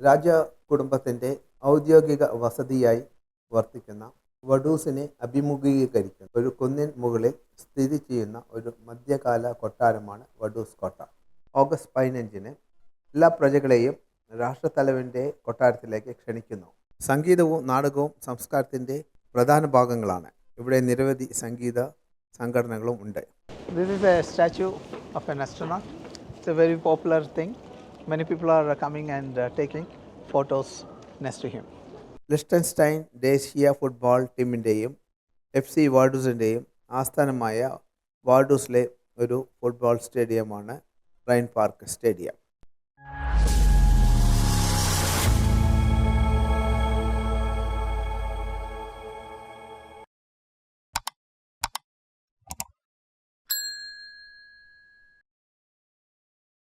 രാജകുടുംബത്തിൻ്റെ ഔദ്യോഗിക വസതിയായി വർത്തിക്കുന്ന വഡൂസിനെ അഭിമുഖീകരിക്കുന്ന ഒരു കുന്നിൻ മുകളിൽ സ്ഥിതി ചെയ്യുന്ന ഒരു മധ്യകാല കൊട്ടാരമാണ് വഡൂസ് കോട്ട. ഓഗസ്റ്റ് 15-ന് എല്ലാ പ്രജകളെയും രാഷ്ട്രത്തലവൻ്റെ കൊട്ടാരത്തിലേക്ക് ക്ഷണിക്കുന്നു. സംഗീതവും നാടകവും സംസ്കാരത്തിൻ്റെ പ്രധാന ഭാഗങ്ങളാണ്. ഇവിടെ നിരവധി സംഗീത സംഘടനകളും ഉണ്ട്. This is a statue of an astronaut. It's a very popular thing. Many people are coming and taking photos next to him. ലിസ്റ്റൻസ്റ്റൈൻ ദേശീയ ഫുട്ബോൾ ടീമിൻ്റെയും FC വാഡൂസിൻ്റെയും ആസ്ഥാനമായ വാഡൂസിലെ ഒരു ഫുട്ബോൾ സ്റ്റേഡിയമാണ് റൈൻ പാർക്ക് സ്റ്റേഡിയം.